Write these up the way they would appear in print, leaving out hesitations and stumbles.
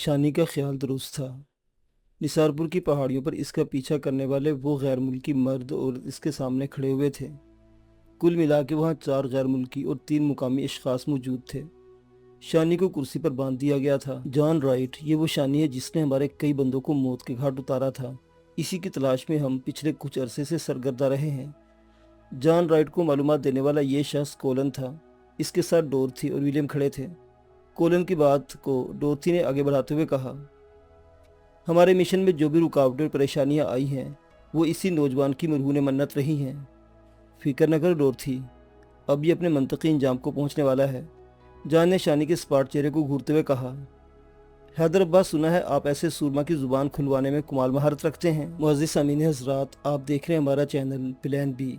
शानी का ख्याल दुरुस्त था। निसारपुर की पहाड़ियों पर इसका पीछा करने वाले वो गैर मुल्की मर्द और इसके सामने खड़े हुए थे। कुल मिला के वहाँ 4 गैर मुल्की और 3 मुकामी अशखास मौजूद थे। शानी को कुर्सी पर बांध दिया गया था। जॉन राइट, ये वो शानी है जिसने हमारे कई बंदों को मौत के घाट उतारा था। इसी की तलाश में हम पिछले कुछ अरसे से सरगर्दा रहे हैं। जॉन राइट को मालूमात देने वाला ये शख्स कोलन था। इसके साथ डोरथी और विलियम खड़े थे। कोलन की बात को डोरथी ने आगे बढ़ाते हुए कहा, हमारे मिशन में जो भी रुकावटें और परेशानियां आई हैं वो इसी नौजवान की मरहून मन्नत रही हैं। फिक्र न कर डोरथी, अब ये अपने मंतकी इंजाम को पहुंचने वाला है। जॉन ने शानी के स्पाट चेहरे को घूरते हुए कहा, हैदर अब्बास, सुना है आप ऐसे सूरमा की जुबान खुलवाने में कमाल महारत रखते हैं। मुअज़्ज़िज़ सामीन हज़रात, आप देख रहे हैं हमारा चैनल प्लान बी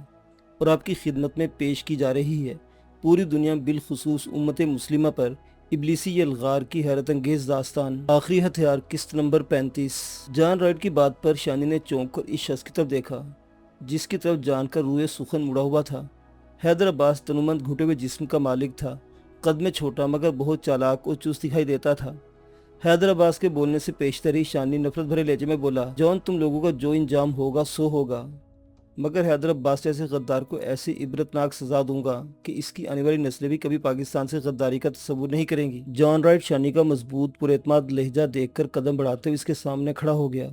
और आपकी खिदमत में पेश की जा रही है पूरी दुनिया बिलखुसूस उम्मत मुस्लिमा पर इब्लीसी यलगार की हैरत अंगेज दास्तान, आखिरी हथियार, किस्त नंबर 35। जॉन राइट की बात पर शानी ने चौंक कर इस शख्स की तरफ देखा जिसकी तरफ जान का रूए सुखन मुड़ा हुआ था। हैदर अब्बास तनुमंद घुटे हुए जिस्म का मालिक था। कद में छोटा मगर बहुत चालाक और चुस्त दिखाई देता था। हैदर अब्बास के बोलने से पेशतरी शानी नफरत भरे लहजे में बोला, जॉन, तुम लोगों का जो इंजाम होगा सो होगा, मगर हैदर अब्बास जैसे गद्दार को ऐसी इबरतनाक सजा दूंगा कि इसकी आने वाली नस्लें भी कभी पाकिस्तान से गद्दारी का तस्वुर नहीं करेंगी। जॉन राइट शानी का मजबूत पुरएतमाद लहजा देखकर कदम बढ़ाते हुए इसके सामने खड़ा हो गया।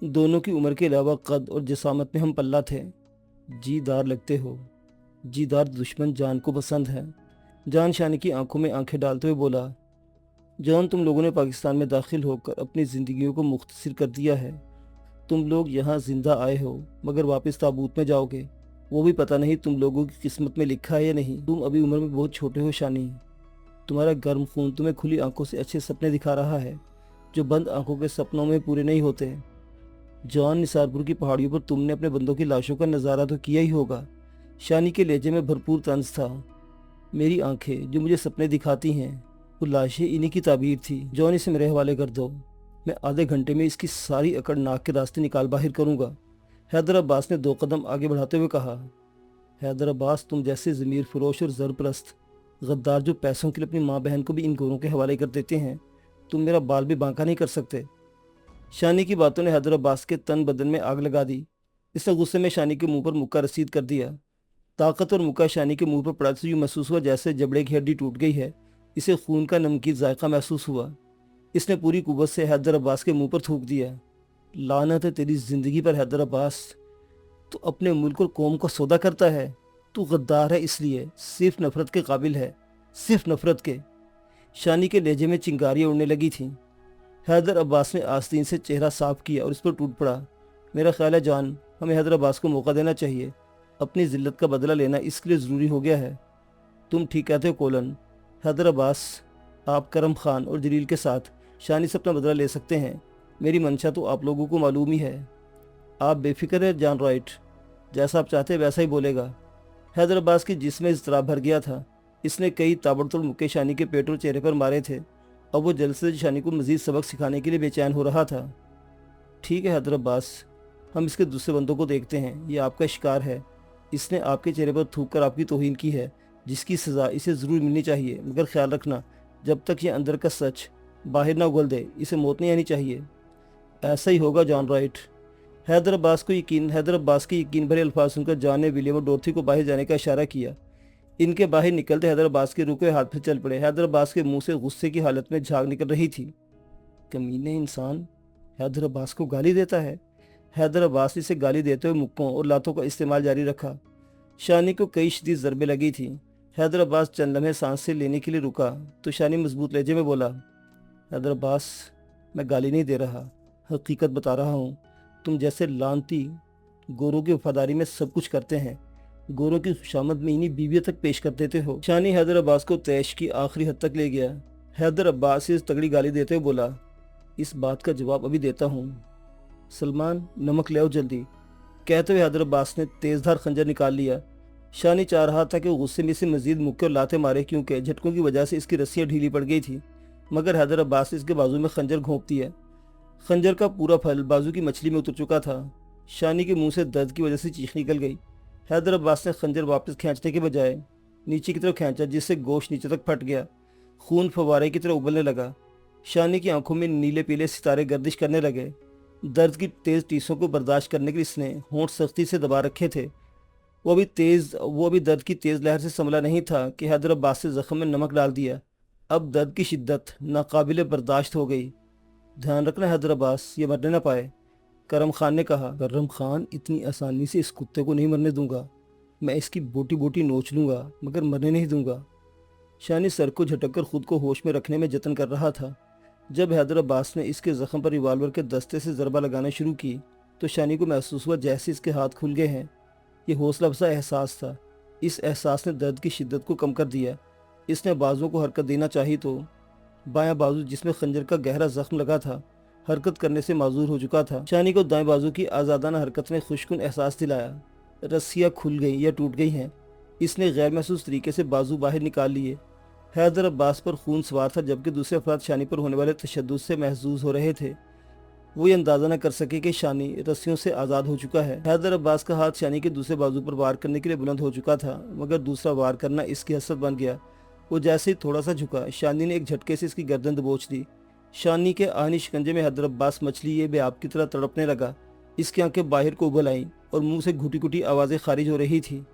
दोनों की उम्र के अलावा कद और जिसामत में हम पल्ला थे। जीदार लगते हो। जीदार दुश्मन जान को पसंद है। जान शानी की आंखों में आंखें डालते हुए बोला, जॉन, तुम लोगों ने पाकिस्तान में दाखिल होकर अपनी ज़िंदगियों को मुख्तसर कर दिया है। तुम लोग यहाँ जिंदा आए हो मगर वापस ताबूत में जाओगे, वो भी पता नहीं तुम लोगों की किस्मत में लिखा है या नहीं। तुम अभी उम्र में बहुत छोटे हो शानी। तुम्हारा गर्म खून तुम्हें खुली आंखों से अच्छे सपने दिखा रहा है जो बंद आंखों के सपनों में पूरे नहीं होते। जॉन, निसारपुर की पहाड़ियों पर तुमने अपने बंदों की लाशों का नज़ारा तो किया ही होगा। शानी के लहजे में भरपूर तंज था। मेरी आंखें जो मुझे सपने दिखाती हैं वो लाशें इन्हीं की ताबीर थी। जॉन, इसे मेरे हवाले कर दो, मैं आधे घंटे में इसकी सारी अकड़ नाक के रास्ते निकाल बाहर करूंगा। हैदर अब्बास ने 2 कदम आगे बढ़ाते हुए कहा, हैदर अब्बास, तुम जैसे ज़मीर फरोश और ज़रप्रस्त गद्दार जो पैसों के लिए अपनी माँ बहन को भी इन गोरों के हवाले कर देते हैं, तुम मेरा बाल भी बांका नहीं कर सकते। शानी की बातों ने हैदर अब्बास के तन बदन में आग लगा दी। इसने गुस्से में शानी के मुंह पर मुक्का रसीद कर दिया। ताकत और मुक्का शानी के मुंह पर पड़ा तो यूँ महसूस हुआ जैसे जबड़े की हड्डी टूट गई है। इसे खून का नमकीन जायका महसूस हुआ। इसने पूरी कुव्वत से हैदर अब्बास के मुंह पर थूक दिया। लानत है तेरी जिंदगी पर हैदर अब्बास, तू अपने मुल्क और कौम का सौदा करता है। तू गद्दार है, इसलिए सिर्फ नफरत के काबिल है, सिर्फ नफरत के। शानी के लहजे में चिंगारियां उड़ने लगी थीं। हैदर अब्बास ने आस्तीन से चेहरा साफ किया और इस पर टूट पड़ा। मेरा ख्याल है जान, हमें हैदर अब्बास को मौका देना चाहिए। अपनी जिल्लत का बदला लेना इसके लिए ज़रूरी हो गया है। तुम ठीक कहते हो कोलन। हैदर अब्बास, आप करम खान और जलील के साथ शानी से अपना बदला ले सकते हैं। मेरी मंशा तो आप लोगों को मालूम ही है। आप बेफिक्र है जॉन राइट, जैसा आप चाहते हैं वैसा ही बोलेगा। हैदर अब्बास की जिस्म में इज़्तिराब भर गया था। इसने कई ताबड़तोड़ मुक्के शानी के पेट और चेहरे पर मारे थे। अब वो जल्द से शानी को मज़ीद सबक सिखाने के लिए बेचैन हो रहा था। ठीक है हैदर अब्बास, हम इसके दूसरे बंदों को देखते हैं। ये आपका शिकार है। इसने आपके चेहरे पर थूक कर आपकी तौहीन की है, जिसकी सज़ा इसे ज़रूर मिलनी चाहिए। मगर ख्याल रखना, जब तक ये अंदर का सच बाहर ना उगल दे, इसे मौत नहीं आनी चाहिए। ऐसा ही होगा जॉन राइट। हैदर अब्बास के यकीन भरे अल्फाज सुनकर जॉन ने विलियम और डोरथी को बाहर जाने का इशारा किया। इनके बाहर निकलते हैदर अब्बास के रुके हाथ फिर चल पड़े। हैदर अब्बास के मुंह से गुस्से की हालत में झाग निकल रही थी। कमीने इंसान हैदर अब्बास को गाली देता है। हैदर अब्बास ने इसे गाली देते हुए मुक्कों और लातों का इस्तेमाल जारी रखा। शानी को कई शदीद ज़रबे लगी थी। हैदर अब्बास चंद लम्हे सांस से लेने के लिए रुका तो शानी मजबूत लहजे में बोला, हैदर अब्बास, मैं गाली नहीं दे रहा, हकीकत बता रहा हूँ। तुम जैसे लानती गोरों की वफादारी में सब कुछ करते हैं, गोरों की खुशामद में इन्हीं बीवियों तक पेश कर देते हो। शानी हैदर अब्बास को तैश की आखिरी हद तक ले गया। हैदर अब्बास इस तगड़ी गाली देते हुए बोला, इस बात का जवाब अभी देता हूँ। सलमान, नमक ले आओ जल्दी। कहते हुए हैदर अब्बास ने तेज़धार खंजर निकाल लिया। शानी चाह रहा था कि वो गुस्से में इसे मजीद मुक्के और लाते मारे, क्योंकि झटकों की वजह से इसकी रस्सियाँ ढीली पड़ गई थी। मगर हैदर अब्बास ने इसके बाजू में खंजर घोंप दिया। खंजर का पूरा फल बाजू की मछली में उतर चुका था। शानी के मुंह से दर्द की वजह से चीख निकल गई। हैदर अब्बास ने खंजर वापस खींचने के बजाय नीचे की तरफ खींचा, जिससे गोश्त नीचे तक फट गया। खून फव्वारे की तरह उबलने लगा। शानी की आंखों में नीले पीले सितारे गर्दिश करने लगे। दर्द की तेज टीसों को बर्दाश्त करने के लिए इसने होंठ सख्ती से दबा रखे थे। वो अभी दर्द की तेज लहर से संभला नहीं था कि हैदर अब्बास से जख्म में नमक डाल दिया। अब दर्द की शिद्दत नाकाबिले बर्दाश्त हो गई। ध्यान रखना हैदर अब्बास, ये मरने न पाए, करम खान ने कहा। करम खान, इतनी आसानी से इस कुत्ते को नहीं मरने दूंगा। मैं इसकी बोटी बोटी नोच लूंगा मगर मरने नहीं दूंगा। शानी सर को झटक कर खुद को होश में रखने में जतन कर रहा था। जब हैदर अब्बास ने इसके जख्म पर रिवाल्वर के दस्ते से ज़रबा लगाना शुरू की तो शानी को महसूस हुआ जैसे इसके हाथ खुल गए हैं। ये हौसला अफजा एहसास था। इस एहसास ने दर्द की शिद्दत को कम कर दिया। इसने बाजुओं को हरकत देना चाही तो बायां बाजू, जिसमें खंजर का गहरा जख्म लगा था, हरकत करने से माजूर हो चुका था। शानी को दाएं बाजू की आज़ादाना हरकत ने खुशकुन एहसास दिलाया। रस्सियाँ खुल गई या टूट गई हैं। इसने गैर महसूस तरीके से बाजू बाहर निकाल लिए। हैदर अब्बास पर खून सवार था जबकि दूसरे अफराद शानी पर होने वाले तशद्दुद से महसूस हो रहे थे। वो ये अंदाज़ा न कर सके कि शानी रस्सियों से आज़ाद हो चुका है। हैदर अब्बास का हाथ शानी के दूसरे बाजू पर वार करने के लिए बुलंद हो चुका था मगर दूसरा वार करना इसकी हसरत बन गया। वो जैसे ही थोड़ा सा झुका, शानी ने एक झटके से इसकी गर्दन दबोच दी। शानी के आहनी शिकंजे में हैदर अब्बास मछली ये बेआब की तरह तड़पने लगा। इसकी आंखें बाहर को उबल आईं और मुंह से घुटी घुटी आवाज़ें खारिज हो रही थी।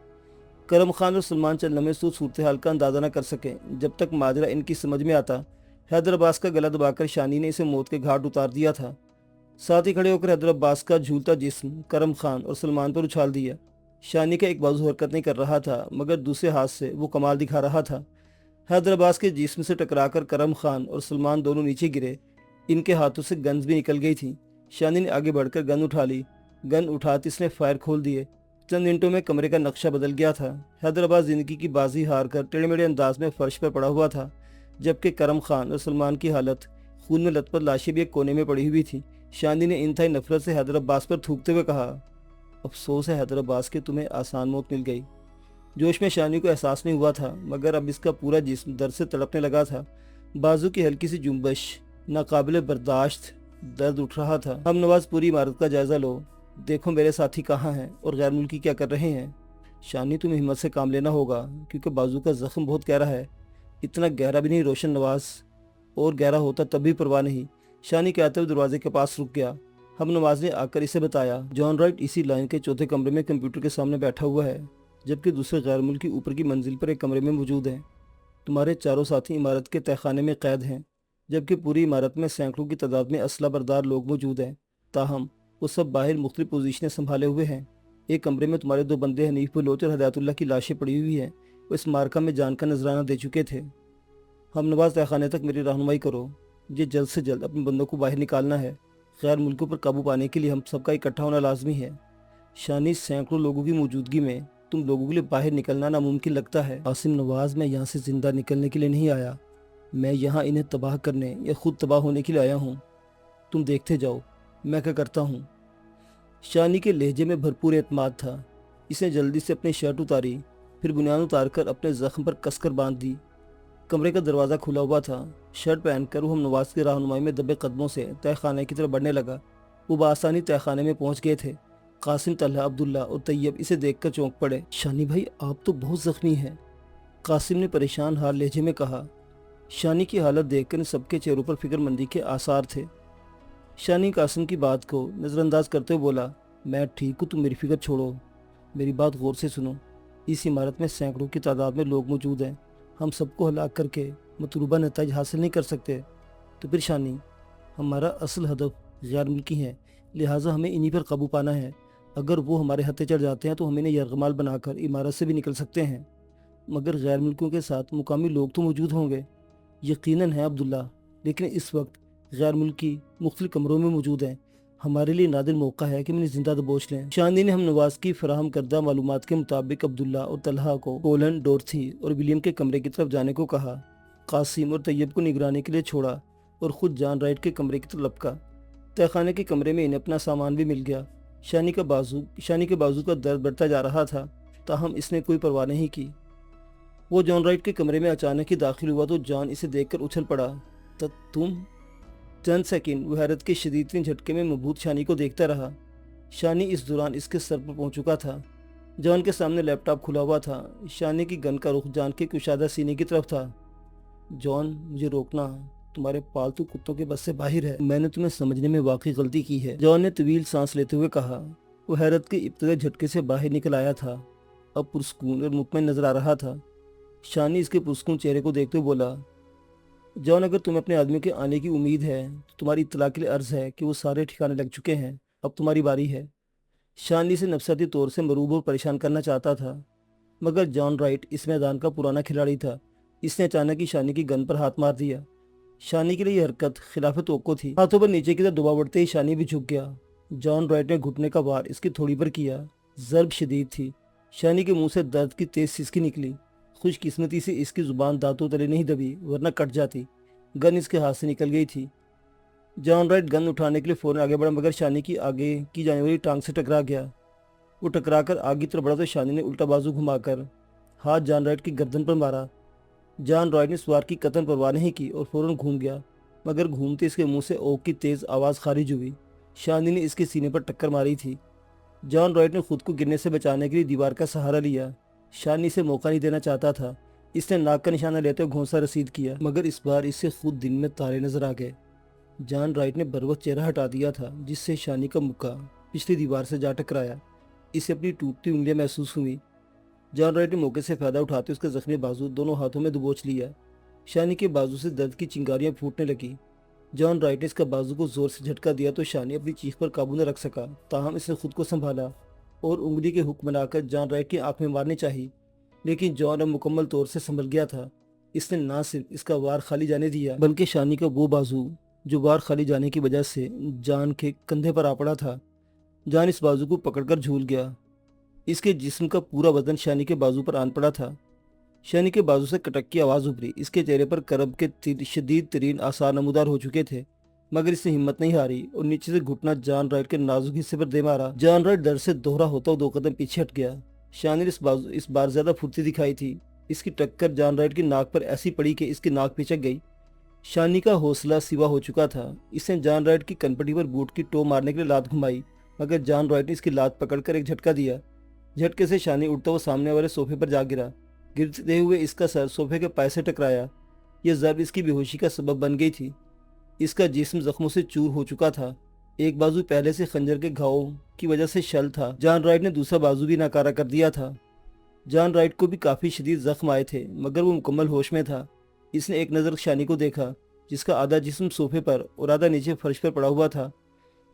करम खान और सलमान चंद लम्हे सूरत हाल का अंदाज़ा न कर सके। जब तक माजरा इनकी समझ में आता, हैदर अब्बास का गला दबाकर शानी ने इसे मौत के घाट उतार दिया था। साथ ही खड़े होकर हैदर अब्बास का झूलता जिस्म करम खान और सलमान पर उछाल दिया। शानी का एक बाजू हरकत नहीं कर रहा था मगर दूसरे हाथ से वो कमाल दिखा रहा था। हैदर अब्बास के जिस्म से टकराकर करम खान और सलमान दोनों नीचे गिरे। इनके हाथों से गन्स भी निकल गई थी। शानी ने आगे बढ़कर गन उठा ली। गन उठाते इसने फायर खोल दिए। चंद मिनटों में कमरे का नक्शा बदल गया था। हैदर अब्बास जिंदगी की बाजी हार कर टेढ़े मेढ़े अंदाज में फर्श पर पड़ा हुआ था जबकि करम खान और सलमान की हालत खून में लथपथ लाशें भी एक कोने में पड़ी हुई थी। शानी ने इंतहाई नफरत से हैदर अब्बास पर थूकते हुए कहा, अफसोस है हैदर अब्बास कि तुम्हें आसान मौत मिल गई। जोश में शानी को एहसास नहीं हुआ था मगर अब इसका पूरा जिस्म दर्द से तड़पने लगा था। बाजू की हल्की सी जुम्बश, नाकाबिले बर्दाश्त दर्द उठ रहा था। हम नवाज पूरी इमारत का जायजा लो, देखो मेरे साथी कहाँ हैं और गैर मुल्की क्या कर रहे हैं। शानी, तुम्हें हिम्मत से काम लेना होगा क्योंकि बाजू का जख्म बहुत गहरा है। इतना गहरा भी नहीं रोशन नवाज, और गहरा होता तब भी परवाह नहीं। शानी कहते हुए दरवाजे के पास रुक गया। हम नवाज ने आकर इसे बताया, जॉन राइट इसी लाइन के चौथे कमरे में कंप्यूटर के सामने बैठा हुआ है जबकि दूसरे गैर मुल्की ऊपर की मंजिल पर एक कमरे में मौजूद हैं। तुम्हारे चारों साथी इमारत के तहखाने में कैद हैं जबकि पूरी इमारत में सैकड़ों की तादाद में असला बरदार लोग मौजूद हैं। ताहम वो सब बाहर मुख्तलिफ पोजीशनें संभाले हुए हैं। एक कमरे में तुम्हारे दो बंदे हनीफ बलोच और हदायतुल्लाह की लाशें पड़ी हुई हैं। वो इस मार्का में जान का नजराना दे चुके थे। हम नवाज तहखाने तक मेरी रहनुमाई करो। ये जल्द से जल्द अपने बंदों को बाहर निकालना है। गैर मुल्कों पर काबू पाने के लिए हम सबका इकट्ठा होना लाजमी है। शानी, सैकड़ों लोगों की मौजूदगी में तुम लोगों के लिए बाहर निकलना नामुमकिन लगता है। आसिम नवाज, मैं यहाँ से जिंदा निकलने के लिए नहीं आया। मैं यहाँ इन्हें तबाह करने या खुद तबाह होने के लिए आया हूँ। तुम देखते जाओ मैं क्या करता हूँ। शानी के लहजे में भरपूर एतमाद था। इसने जल्दी से अपनी शर्ट उतारी, फिर बुनियान उतारकर अपने जख्म पर कसकर बांध दी। कमरे का दरवाज़ा खुला हुआ था। शर्ट पहनकर वो हम नवाज की रहनुमाई में दबे कदमों से तहखाने की तरफ बढ़ने लगा। वो बआसानी तहखाने में पहुंच गए थे। कासिम, तलहा, अब्दुल्ला और तैयब इसे देखकर चौंक पड़े। शानी भाई, आप तो बहुत ज़ख्मी हैं, कासिम ने परेशान हाल लहजे में कहा। शानी की हालत देखकर सबके चेहरों पर फिक्रमंदी के आसार थे। शानी कासिम की बात को नज़रअंदाज करते हुए बोला, मैं ठीक हूँ, तुम मेरी फिक्र छोड़ो, मेरी बात गौर से सुनो। इस इमारत में सैकड़ों की तादाद में लोग मौजूद हैं। हम सबको हलाक करके मतलूबा नतीजा हासिल नहीं कर सकते तो फिर शानी, हमारा असल हदफ गैर मुल्की है, लिहाजा हमें इन्हीं पर काबू पाना है। अगर वो हमारे हत्थे चढ़ जाते हैं तो हम इन्हें यरगमाल बनाकर इमारत से भी निकल सकते हैं, मगर गैर मुल्कों के साथ मुकामी लोग तो मौजूद होंगे। यकीनन है अब्दुल्ला, लेकिन इस वक्त गैर मुल्की मुख्तलिफ कमरों में मौजूद हैं। हमारे लिए नादिर मौका है कि मैंने जिंदा दबोच लें। शानी ने हम नवाज की फराहम करदा मालूमात के मुताबिक अब्दुल्ला और तलहा को कोलन, डोरथी और विलियम के कमरे की तरफ जाने को कहा। कासिम और तैयब को निगरानी के लिए छोड़ा और ख़ुद जॉन राइट के कमरे की तरफ लपका। तहखाने के कमरे में इन्हें अपना सामान भी मिल गया। शानी के बाजू का दर्द बढ़ता जा रहा था, ताहम इसने कोई परवाह नहीं की। वो जॉन राइट के कमरे में अचानक ही दाखिल हुआ तो जॉन इसे देखकर उछल पड़ा। तुम? चंद सेकंड वो हैरत के शदीद झटके में मबहूत शानी को देखता रहा। शानी इस दौरान इसके सर पर पहुंच चुका था। जॉन के सामने लैपटॉप खुला हुआ था। शानी की गन का रुख जॉन के कुशादा सीने की तरफ था। जॉन, मुझे रोकना, तुम्हारे पालतू कुत्तों के बस से बाहर है। मैंने तुम्हें समझने में वाकई गलती की है। जॉन ने तवील सांस लेते हुए कहा। वो हैरत के इब्तदाई झटके से बाहर निकल आया था, अब पुरस्कून और मुतमईन नजर आ रहा था। शानी इसके पुरस्कून चेहरे को देखते हुए बोला, जॉन, अगर तुम्हें अपने आदमियों के आने की उम्मीद है तो तुम्हारी इत्तला के लिए अर्ज है कि वो सारे ठिकाने लग चुके हैं, अब तुम्हारी बारी है। शानी से नफसियाती तौर से मरूब और परेशान करना चाहता था, मगर जॉन राइट इस मैदान का पुराना खिलाड़ी था। इसने अचानक ही शानी की गन पर हाथ मार दिया। शानी के लिए यह हरकत खिलाफ तवक्को थी। हाथों पर नीचे की तरफ दबाव बढ़ते ही शानी भी झुक गया। जॉन राइट ने घुटने का वार इसकी थोड़ी पर किया। ज़र्ब शदीद थी। शानी के मुंह से दर्द की तेज सिसकी निकली। खुशकिस्मती से इसकी जुबान दांतों तले नहीं दबी, वरना कट जाती। गन इसके हाथ से निकल गई थी। जॉन राइट गन उठाने के लिए फौरन आगे बढ़ा, मगर शानी की आगे की जाने वाली टांग से टकरा गया। वो टकराकर आगे तरफ बढ़ा तो शानी ने उल्टा बाजू घुमाकर हाथ जॉन राइट की गर्दन पर मारा। जॉन राइट ने सवार की कतन परवाह नहीं की और फौरन घूम गया, मगर घूमते इसके मुंह से ओक की तेज आवाज़ खारिज हुई। शानी ने इसके सीने पर टक्कर मारी थी। जॉन राइट ने खुद को गिरने से बचाने के लिए दीवार का सहारा लिया। शानी से मौका नहीं देना चाहता था। इसने नाक का निशाना लेते हुए घोंसा रसीद किया, मगर इस बार इससे खुद दिन में तारे नजर आ गए। जॉन राइट ने बरवक्त चेहरा हटा दिया था, जिससे शानी का मुक्का पिछली दीवार से जा टकराया। इसे अपनी टूटती उंगलियां महसूस हुई। जॉन राइट ने मौके से फायदा उठाते उसका जख्मी बाजू दोनों हाथों में दबोच लिया। शानी के बाजू से दर्द की चिंगारियां फूटने लगी। जॉन राइट ने इसका बाजू को जोर से झटका दिया तो शानी अपनी चीख पर काबू न रख सका। ताहम इसने खुद को संभाला और उंगली के हुक बनाकर जॉन राइट की आंख में मारनी चाहिए, लेकिन जॉन अब मुकम्मल तौर से संभल गया था। इसने ना सिर्फ इसका वार खाली जाने दिया, बल्कि शानी का वो बाजू जो वार खाली जाने की वजह से जॉन के कंधे पर आ पड़ा था। जॉन इस बाजू को पकड़कर झूल गया। इसके जिस्म का पूरा वजन शानी के बाजू पर आन पड़ा था। शानी के बाजू से कटक की आवाज़ उभरी। इसके चेहरे पर करब के शदीद तरीन आसार नमूदार हो चुके थे, मगर इसने हिम्मत नहीं हारी और नीचे से घुटना जॉन राइट के नाजुक हिस्से पर दे मारा। जॉन राइट डर से दोहरा होता हुआ 2 कदम पीछे हट गया। शानी ने इस बार ज्यादा फुर्ती दिखाई थी। इसकी टक्कर जॉन राइट की नाक पर ऐसी पड़ी कि इसकी नाक पिचक गई। शानी का हौसला सिवा हो चुका था। इसने जॉन राइट की कनपटी पर बूट की टो मारने के लिए लात घुमाई, मगर जॉन राइट ने इसकी लात पकड़कर एक झटका दिया। झटके से शानी उड़ता हुआ सामने वाले सोफे पर जा गिरा। गिरते हुए इसका सर सोफे के पाए से टकराया। यह ज़र्ब इसकी बेहोशी का सबब बन गई थी। इसका जिस्म जख्मों से चूर हो चुका था। एक बाजू पहले से खंजर के घाव की वजह से शल था। जॉन राइट ने दूसरा बाजू भी नाकारा कर दिया था। जॉन राइट को भी काफ़ी शदीद जख्म आए थे, मगर वो मुकम्मल होश में था। इसने एक नज़र शानी को देखा, जिसका आधा जिस्म सोफे पर और आधा नीचे फर्श पर पड़ा हुआ था।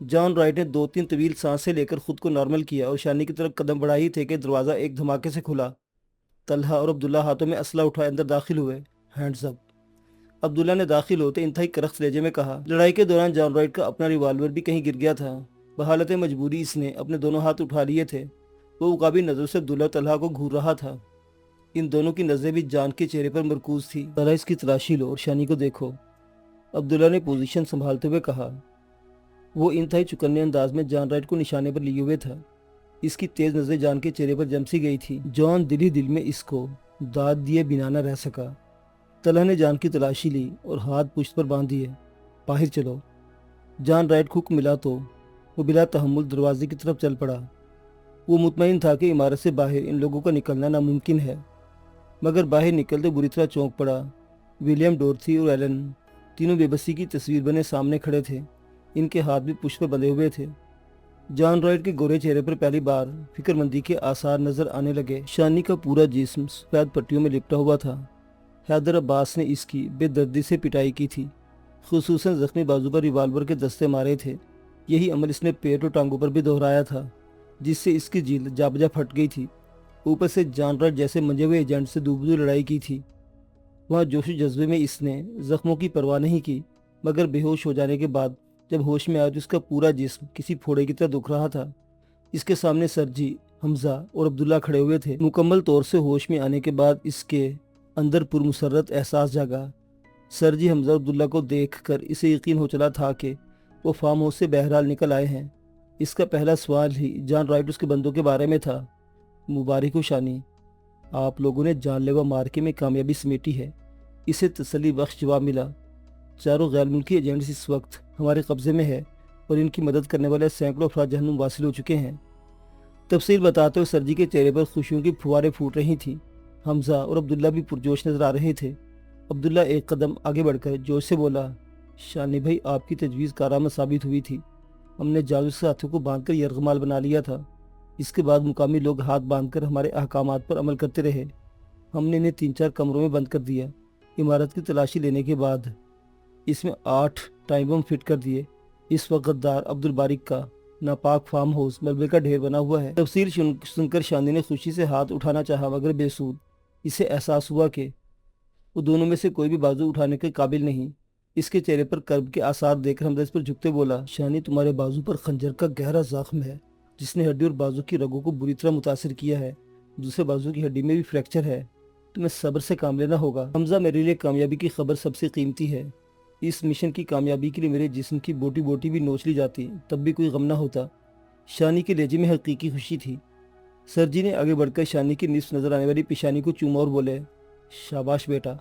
जॉन राइट ने 2-3 तवील सांसें लेकर खुद को नॉर्मल किया और शानी की तरफ कदम बढ़ा ही थे कि दरवाज़ा एक धमाके से खुला। तलहा और अब्दुल्ला हाथों में असला उठाए अंदर दाखिल हुए। Hands up. अब्दुल्ला ने दाखिल होते इंतहाई करख्त लहजे में कहा। लड़ाई के दौरान जॉन राइट का अपना रिवाल्वर भी कहीं गिर गया था। बहालत मजबूरी इसने अपने दोनों हाथ उठा लिए थे। वो उकाबी नज़र से अब्दुल्ला तलहा को घूर रहा था। इन दोनों की नज़रें भी जॉन के चेहरे पर मरकूज थी। तलहा, इसकी तलाशी लो और शानी को देखो, अब्दुल्ला ने पोजीशन संभालते हुए कहा। वो इंतहाई चुकन्ने अंदाज में जॉन राइट को निशाने पर लिए हुए था। इसकी तेज नजरें जॉन के चेहरे पर जम सी गई थी। जॉन दिल ही दिल में इसको दाद दिए बिना न रह सका। तलहा ने जॉन की तलाशी ली और हाथ पुश्त पर बांध दिए। बाहर चलो। जॉन राइट को हुक्म मिला तो वो बिला तहम्मुल दरवाजे की तरफ चल पड़ा। वो मुतमईन था कि इमारत से बाहर इन लोगों का निकलना नामुमकिन है, मगर बाहर निकलते बुरी तरह चौंक पड़ा। विलियम, डोरथी और एलन तीनों बेबसी की तस्वीर बने सामने खड़े थे। इनके हाथ भी पुष्प पर बंधे हुए थे। जॉन राइट के गोरे चेहरे पर पहली बार फिक्रमंदी के आसार नजर आने लगे। शानी का पूरा जिस्म सफेद पट्टियों में लिपटा हुआ था। हैदर अब्बास ने इसकी बेदर्दी से पिटाई की थी, खुसूसन जख्मी बाजू पर रिवाल्वर के दस्ते मारे थे। यही अमल इसने पेट और टांगों पर भी दोहराया था, जिससे इसकी जील जाबजा फट गई थी। ऊपर से जॉन राइट जैसे मंजे हुए एजेंट से दूबदू लड़ाई की थी। वहाँ जोश जज्बे में इसने जख्मों की परवाह नहीं की, मगर बेहोश हो जाने के बाद जब होश में आया तो उसका पूरा जिस्म किसी फोड़े की तरह दुख रहा था। इसके सामने सरजी, हमजा और अब्दुल्ला खड़े हुए थे। मुकम्मल तौर से होश में आने के बाद इसके अंदर पुरमुसर्रत एहसास जागा। सरजी, हमजा और अब्दुल्ला को देखकर इसे यकीन हो चला था कि वो फार्म हाउस से बहरहाल निकल आए हैं। इसका पहला सवाल ही जॉन राइट उसके बंदों के बारे में था। मुबारक हो शानी, आप लोगों ने जानलेवा मार्के में कामयाबी समेटी है। इसे तसल्ली बख्श जवाब मिला। चारों गैर मुल्की एजेंट्स इस वक्त हमारे कब्जे में है और इनकी मदद करने वाले सैकड़ों अफराद जहन्नुम वासिल हो चुके हैं। तफसील बताते हुए सरजी के चेहरे पर खुशियों की फुहारें फूट रही थीं। हमजा और अब्दुल्ला भी पुरजोश नजर आ रहे थे। عبداللہ ایک قدم آگے بڑھ کر جوش سے بولا، شانی بھائی آپ کی تجویز کارآمد ثابت ہوئی تھی۔ ہم نے جادو سے ہاتھوں کو باندھ کر یرغمال بنا لیا تھا۔ اس کے بعد مقامی لوگ ہاتھ باندھ کر ہمارے احکامات پر عمل کرتے رہے۔ ہم نے انہیں 3-4 کمروں میں بند کر دیا۔ عمارت کی تلاشی لینے کے بعد اس میں 8 ٹائم بم فٹ کر دیے۔ اس وقت غدار عبدالبارک کا ناپاک فارم ہاؤس ملبے کا ڈھیر بنا ہوا ہے۔ تفصیل سن کر شانی نے خوشی سے ہاتھ اٹھانا چاہا مگر بے سود۔ اسے احساس ہوا کہ وہ دونوں میں سے کوئی بھی بازو اٹھانے کے قابل نہیں۔ اس کے چہرے پر کرب کے آثار دیکھ کر حمزہ اس پر جھکتے بولا، شانی تمہارے بازو پر خنجر کا گہرا زخم ہے جس نے ہڈی اور بازو کی رگوں کو بری طرح متاثر کیا ہے۔ دوسرے بازو کی ہڈی میں بھی فریکچر ہے۔ تمہیں صبر سے کام لینا ہوگا۔ حمزہ، میرے لیے کامیابی کی خبر سب سے قیمتی ہے۔ اس مشن کی کامیابی کے لیے میرے جسم کی بوٹی بوٹی بھی نوچ لی جاتی تب بھی کوئی غم نہ ہوتا۔ شانی کے لہجے میں حقیقی خوشی تھی۔ سرجی نے آگے بڑھ کر شانی کی نصف نظر آنے والی پیشانی کو چوما اور بولے، شاباش بیٹا،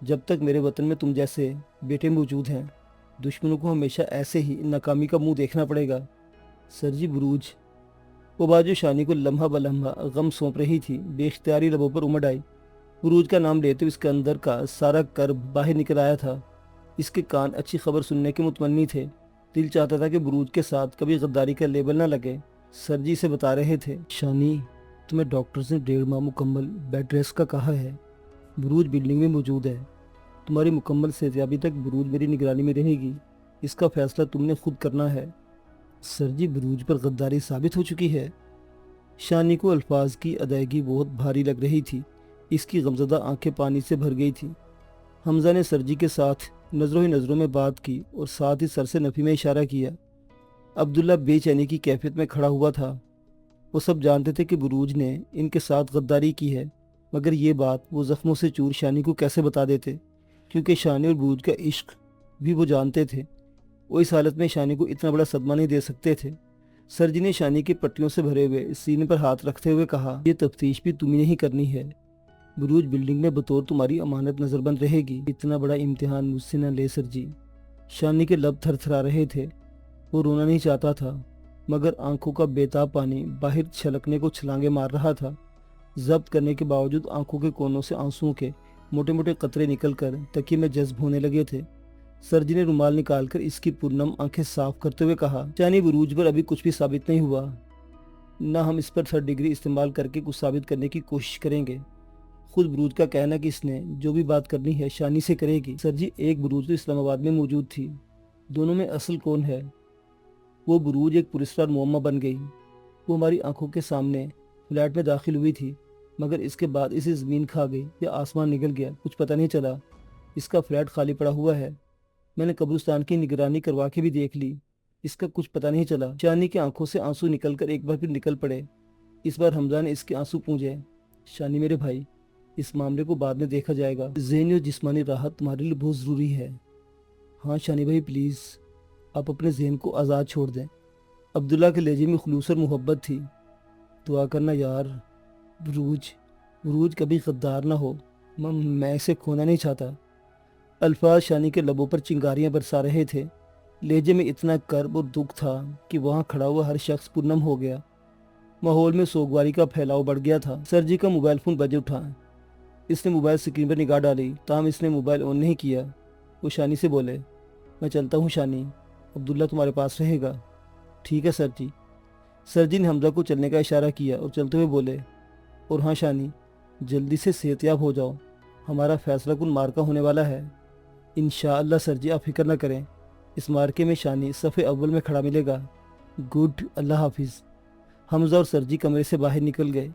جب تک میرے وطن میں تم جیسے بیٹے موجود ہیں دشمنوں کو ہمیشہ ایسے ہی ناکامی کا منہ دیکھنا پڑے گا۔ سرجی بروج۔ وہ بات جو شانی کو لمحہ بلمحہ غم سونپ رہی تھی بے اختیاری لبوں پر امڑ آئی۔ بروج کا نام لیتے اس کے اندر کا سارا کرب باہر نکل آیا تھا۔ اس کے کان اچھی خبر سننے کے متمنی تھے۔ دل چاہتا تھا کہ بروج کے ساتھ کبھی غداری کا لیبل نہ لگے۔ سرجی سے بتا رہے تھے، شانی تمہیں ڈاکٹرز نے 1.5 ماہ مکمل بیڈ ریسٹ کا کہا ہے۔ بروج بلڈنگ میں موجود ہے۔ تمہاری مکمل صحتیابی تک بروج میری نگرانی میں رہے گی۔ اس کا فیصلہ تم نے خود کرنا ہے۔ سرجی بروج پر غداری ثابت ہو چکی ہے۔ شانی کو الفاظ کی ادائیگی بہت بھاری لگ رہی تھی۔ اس کی غمزدہ آنکھیں پانی سے بھر گئی تھیں۔ حمزہ نے سرجی کے ساتھ نظروں ہی نظروں میں بات کی اور ساتھ ہی سر سے نفی میں اشارہ کیا۔ عبداللہ بے چینی کی کیفیت میں کھڑا ہوا تھا۔ وہ سب جانتے تھے کہ بروج نے ان کے ساتھ غداری کی ہے، مگر یہ بات وہ زخموں سے چور شانی کو کیسے بتا دیتے، کیونکہ شانی اور بروج کا عشق بھی وہ جانتے تھے۔ وہ اس حالت میں شانی کو اتنا بڑا صدمہ نہیں دے سکتے تھے۔ سرجی نے شانی کی پٹیوں سے بھرے ہوئے سینے پر ہاتھ رکھتے ہوئے کہا، یہ تفتیش بھی تمہیں نہیں کرنی ہے۔ بروج بلڈنگ میں بطور تمہاری امانت نظر بند رہے گی۔ اتنا بڑا امتحان مجھ سے نہ لے سرجی۔ شانی کے لب تھر تھرا رہے تھے۔ وہ رونا نہیں چاہتا تھا مگر آنکھوں کا بیتاب پانی باہر چھلکنے کو چھلانگے مار رہا تھا۔ ضبط کرنے کے باوجود آنکھوں کے کونوں سے آنسوؤں کے موٹے موٹے قطرے نکل کر تکیے میں جذب ہونے لگے تھے۔ سرجی نے رومال نکال کر اس کی پرنم آنکھیں صاف کرتے ہوئے کہا، شانی بروج پر ابھی کچھ بھی ثابت نہیں ہوا، نہ ہم اس پر 3rd ڈگری استعمال کر کے کچھ ثابت کرنے کی کوشش کریں گے۔ خود بروج کا کہنا کہ اس نے جو بھی بات کرنی ہے شانی سے کرے گی۔ سرجی، ایک بروج تو اسلام آباد میں موجود تھی، دونوں میں اصل کون ہے؟ وہ بروج ایک پراسرار معمہ بن گئی۔ وہ ہماری آنکھوں کے سامنے فلیٹ میں داخل ہوئی تھی مگر اس کے بعد اسے زمین کھا گئی یا آسمان نگل گیا، کچھ پتہ نہیں چلا۔ اس کا فلیٹ خالی پڑا ہوا ہے۔ میں نے قبرستان کی نگرانی کروا کے بھی دیکھ لی، اس کا کچھ پتہ نہیں چلا۔ شانی کی آنکھوں سے آنسو نکل کر ایک بار پھر نکل پڑے۔ اس بار حمزہ نے اس کے آنسو پونجے۔ شانی میرے بھائی، اس معاملے کو بعد میں دیکھا جائے گا۔ ذہنی اور جسمانی راحت تمہارے لیے بہت ضروری ہے۔ ہاں شانی بھائی، پلیز آپ اپنے ذہن کو آزاد چھوڑ دیں۔ عبداللہ کے لہجے میں خلوص اور محبت تھی۔ دعا کرنا یار، بروج کبھی غدار نہ ہو، میں اسے کھونا نہیں چاہتا۔ الفاظ شانی کے لبوں پر چنگاریاں برسا رہے تھے۔ لہجے میں اتنا کرب اور دکھ تھا کہ وہاں کھڑا ہوا ہر شخص پرنم ہو گیا۔ ماحول میں سوگواری کا پھیلاؤ بڑھ گیا تھا۔ سرجی کا موبائل فون بج اٹھا۔ اس نے موبائل سکرین پر نگاہ ڈالی، تاہم اس نے موبائل آن نہیں کیا۔ وہ شانی سے بولے، میں چلتا ہوں شانی، عبداللہ تمہارے پاس رہے گا۔ ٹھیک ہے سرجی۔ سرجی نے حمزہ کو چلنے کا اشارہ کیا اور چلتے ہوئے بولے، اور ہاں شانی، جلدی سے صحتیاب ہو جاؤ، ہمارا فیصلہ کن مارکا ہونے والا ہے۔ انشاءاللہ سرجی، آپ فکر نہ کریں، اس مارکے میں شانی صف اول میں کھڑا ملے گا۔ گڈ، اللہ حافظ۔ حمزہ اور سرجی کمرے سے باہر نکل گئے۔